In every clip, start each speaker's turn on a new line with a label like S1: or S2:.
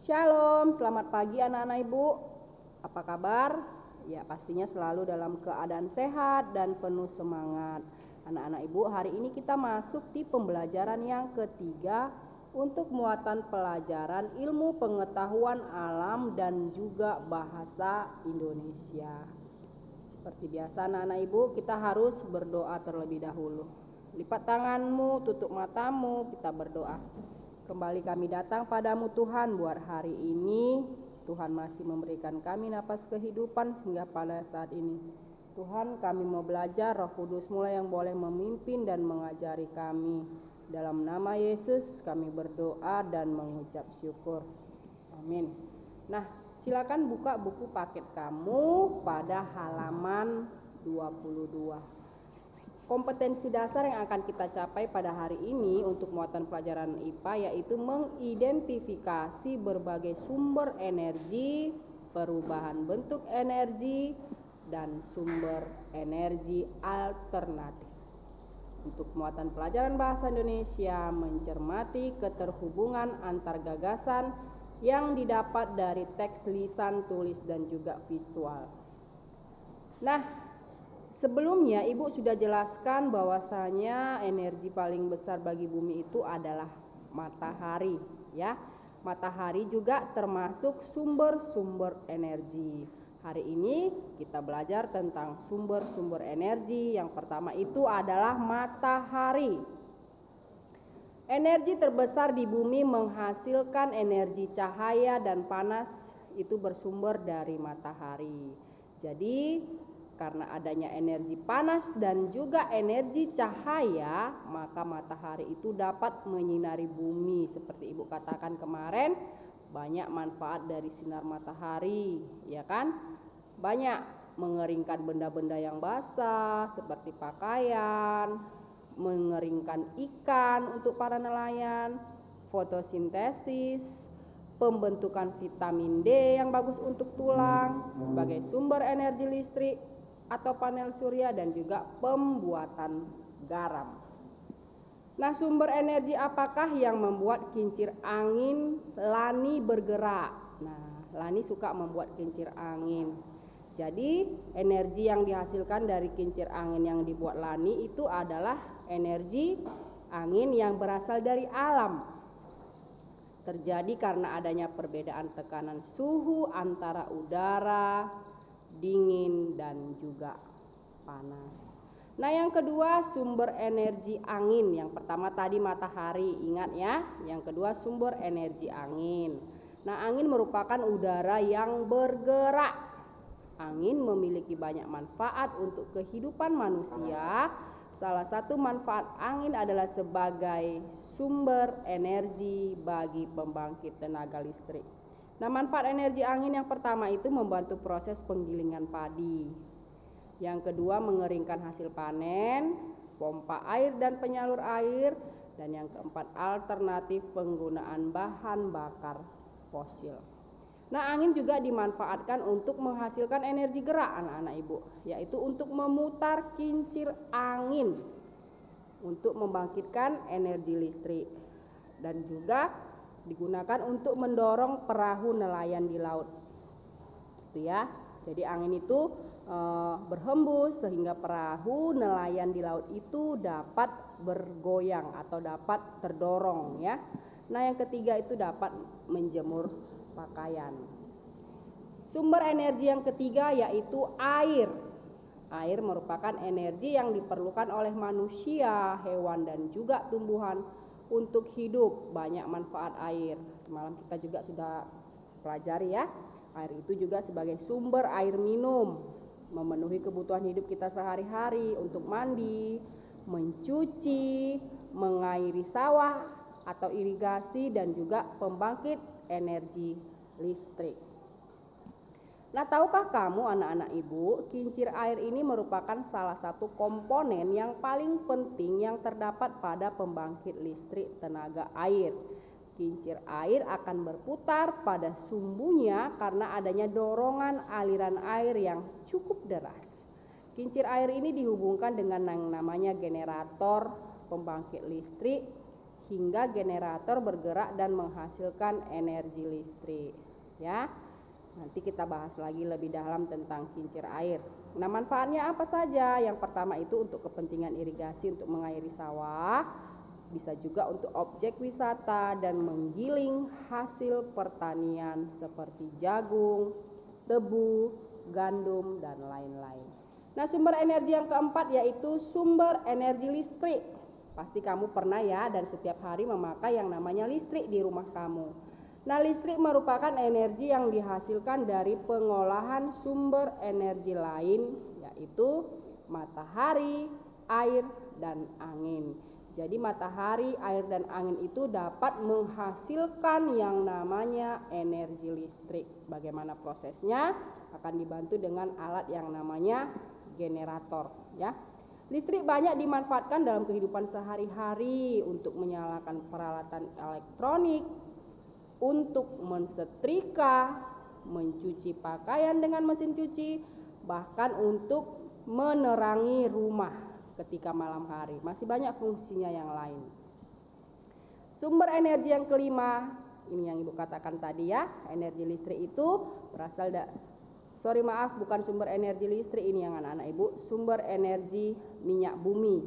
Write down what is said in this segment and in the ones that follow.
S1: Shalom, selamat pagi anak-anak ibu. Apa kabar? Ya pastinya selalu dalam keadaan sehat dan penuh semangat. Anak-anak ibu, hari ini kita masuk di pembelajaran yang ketiga untuk muatan pelajaran ilmu pengetahuan alam dan juga bahasa Indonesia. Seperti biasa anak-anak ibu, kita harus berdoa terlebih dahulu. Lipat tanganmu, tutup matamu, kita berdoa. Kembali kami datang padamu Tuhan buat hari ini. Tuhan masih memberikan kami napas kehidupan sehingga pada saat ini Tuhan kami mau belajar, Roh Kudus mulai yang boleh memimpin dan mengajari kami. Dalam nama Yesus kami berdoa dan mengucap syukur. Amin. Nah, silakan buka buku paket kamu pada halaman 22. Kompetensi dasar yang akan kita capai pada hari ini untuk muatan pelajaran IPA yaitu mengidentifikasi berbagai sumber energi, perubahan bentuk energi, dan sumber energi alternatif. Untuk muatan pelajaran bahasa Indonesia mencermati keterhubungan antar gagasan yang didapat dari teks lisan, tulis, dan juga visual. Nah, sebelumnya Ibu sudah jelaskan bahwasanya energi paling besar bagi bumi itu adalah matahari, ya. Matahari juga termasuk sumber-sumber energi. Hari ini kita belajar tentang sumber-sumber energi. Yang pertama itu adalah matahari. Energi terbesar di bumi menghasilkan energi cahaya dan panas itu bersumber dari matahari. Jadi karena adanya energi panas dan juga energi cahaya, maka matahari itu dapat menyinari bumi. Seperti Ibu katakan kemarin, banyak manfaat dari sinar matahari, ya kan? Banyak mengeringkan benda-benda yang basah seperti pakaian, mengeringkan ikan untuk para nelayan, fotosintesis, pembentukan vitamin D yang bagus untuk tulang sebagai sumber energi listrik atau panel surya, dan juga pembuatan garam. Nah, sumber energi apakah yang membuat kincir angin Lani bergerak? Nah, Lani suka membuat kincir angin. Jadi, energi yang dihasilkan dari kincir angin yang dibuat Lani itu adalah energi angin yang berasal dari alam. Terjadi karena adanya perbedaan tekanan suhu antara udara, dingin, dan juga panas. Nah, yang kedua sumber energi angin. Yang pertama tadi matahari, ingat ya. Yang kedua sumber energi angin. Nah, angin merupakan udara yang bergerak. Angin memiliki banyak manfaat untuk kehidupan manusia. Salah satu manfaat angin adalah sebagai sumber energi bagi pembangkit tenaga listrik. Nah, manfaat energi angin yang pertama itu membantu proses penggilingan padi. Yang kedua mengeringkan hasil panen, pompa air dan penyalur air. Dan yang keempat alternatif penggunaan bahan bakar fosil. Nah, angin juga dimanfaatkan untuk menghasilkan energi gerak anak-anak ibu, yaitu untuk memutar kincir angin untuk membangkitkan energi listrik, dan juga digunakan untuk mendorong perahu nelayan di laut. Itu ya. Jadi angin itu berhembus sehingga perahu nelayan di laut itu dapat bergoyang atau dapat terdorong ya. Nah, yang ketiga itu dapat menjemur pakaian. Sumber energi yang ketiga yaitu air. Air merupakan energi yang diperlukan oleh manusia, hewan, dan juga tumbuhan untuk hidup. Banyak manfaat air. Semalam kita juga sudah pelajari ya. Air itu juga sebagai sumber air minum, memenuhi kebutuhan hidup kita sehari-hari untuk mandi, mencuci, mengairi sawah atau irigasi, dan juga pembangkit energi listrik. Nah, tahukah kamu anak-anak ibu, kincir air ini merupakan salah satu komponen yang paling penting yang terdapat pada pembangkit listrik tenaga air. Kincir air akan berputar pada sumbunya karena adanya dorongan aliran air yang cukup deras. Kincir air ini dihubungkan dengan yang namanya generator pembangkit listrik hingga generator bergerak dan menghasilkan energi listrik. Ya, nanti kita bahas lagi lebih dalam tentang kincir air. Nah, manfaatnya apa saja? Yang pertama itu untuk kepentingan irigasi untuk mengairi sawah, bisa juga untuk objek wisata dan menggiling hasil pertanian seperti jagung, tebu, gandum, dan lain-lain. Nah, sumber energi yang keempat yaitu sumber energi listrik. Pasti kamu pernah ya dan setiap hari memakai yang namanya listrik di rumah kamu. Nah, listrik merupakan energi yang dihasilkan dari pengolahan sumber energi lain, yaitu matahari, air, dan angin. Jadi matahari, air, dan angin itu dapat menghasilkan yang namanya energi listrik. Bagaimana prosesnya? Akan dibantu dengan alat yang namanya generator, ya. Listrik banyak dimanfaatkan dalam kehidupan sehari-hari untuk menyalakan peralatan elektronik, untuk mensetrika, mencuci pakaian dengan mesin cuci, bahkan untuk menerangi rumah ketika malam hari. Masih banyak fungsinya yang lain. Sumber energi yang kelima, ini yang Ibu katakan tadi ya, energi listrik itu berasal bukan sumber energi listrik ini yang anak-anak Ibu, sumber energi minyak bumi.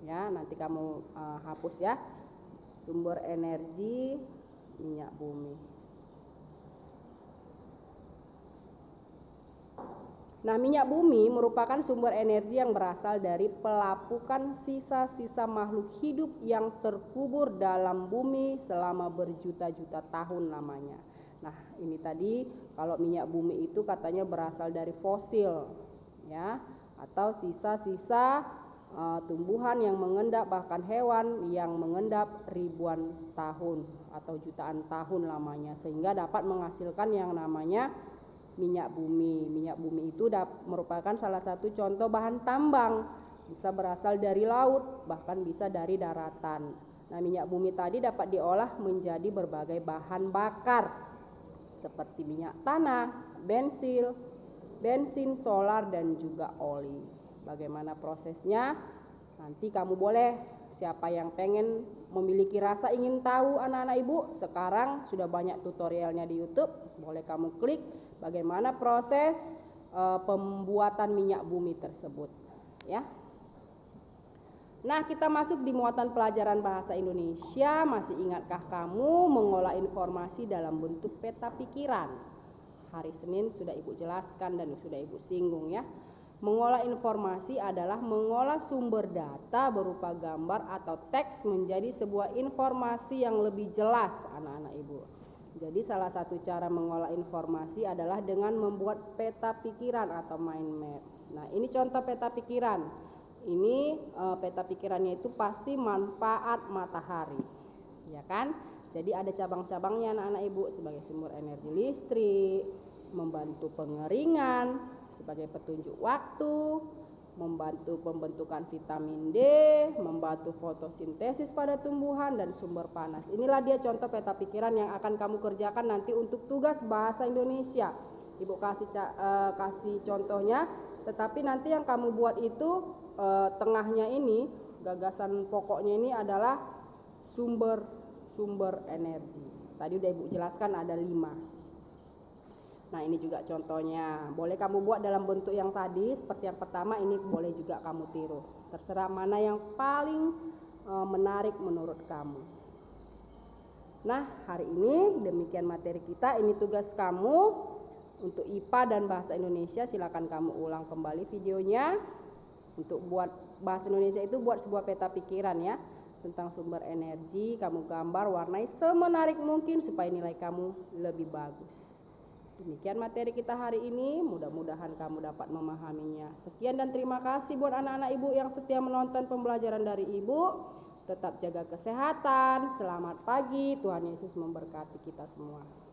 S1: Ya, nanti kamu hapus ya. Sumber energi minyak bumi. Nah, minyak bumi merupakan sumber energi yang berasal dari pelapukan sisa-sisa makhluk hidup yang terkubur dalam bumi selama berjuta-juta tahun lamanya. Nah, ini tadi kalau minyak bumi itu katanya berasal dari fosil, ya, atau sisa-sisa tumbuhan yang mengendap, bahkan hewan yang mengendap ribuan tahun atau jutaan tahun lamanya, sehingga dapat menghasilkan yang namanya minyak bumi. Minyak bumi itu merupakan salah satu contoh bahan tambang, bisa berasal dari laut, bahkan bisa dari daratan. Nah, minyak bumi tadi dapat diolah menjadi berbagai bahan bakar seperti minyak tanah, bensin, solar, dan juga oli. Bagaimana prosesnya? Nanti kamu boleh, siapa yang pengen memiliki rasa ingin tahu anak-anak Ibu, sekarang sudah banyak tutorialnya di YouTube, boleh kamu klik bagaimana proses pembuatan minyak bumi tersebut, ya. Nah, kita masuk di muatan pelajaran bahasa Indonesia. Masih ingatkah kamu mengolah informasi dalam bentuk peta pikiran? Hari Senin sudah Ibu jelaskan dan sudah Ibu singgung ya. Mengolah informasi adalah mengolah sumber data berupa gambar atau teks menjadi sebuah informasi yang lebih jelas, anak-anak Ibu. Jadi salah satu cara mengolah informasi adalah dengan membuat peta pikiran atau mind map. Nah, ini contoh peta pikiran. Ini peta pikirannya itu pasti manfaat matahari, ya kan? Jadi ada cabang-cabangnya anak-anak Ibu, sebagai sumber energi listrik, membantu pengeringan, sebagai petunjuk waktu, membantu pembentukan vitamin D, membantu fotosintesis pada tumbuhan, dan sumber panas. Inilah dia contoh peta pikiran yang akan kamu kerjakan nanti untuk tugas bahasa Indonesia. Ibu kasih contohnya, tetapi nanti yang kamu buat itu tengahnya ini, gagasan pokoknya ini adalah sumber energi. Tadi udah Ibu jelaskan ada 5. Nah, ini juga contohnya. Boleh kamu buat dalam bentuk yang tadi, seperti yang pertama, ini boleh juga kamu tiru. Terserah mana yang paling menarik menurut kamu. Nah, hari ini demikian materi kita. Ini tugas kamu untuk IPA dan Bahasa Indonesia. Silakan kamu ulang kembali videonya. Untuk buat Bahasa Indonesia itu buat sebuah peta pikiran ya, tentang sumber energi. Kamu gambar, warnai semenarik mungkin supaya nilai kamu lebih bagus. Demikian materi kita hari ini, mudah-mudahan kamu dapat memahaminya. Sekian dan terima kasih buat anak-anak Ibu yang setia menonton pembelajaran dari Ibu. Tetap jaga kesehatan, selamat pagi, Tuhan Yesus memberkati kita semua.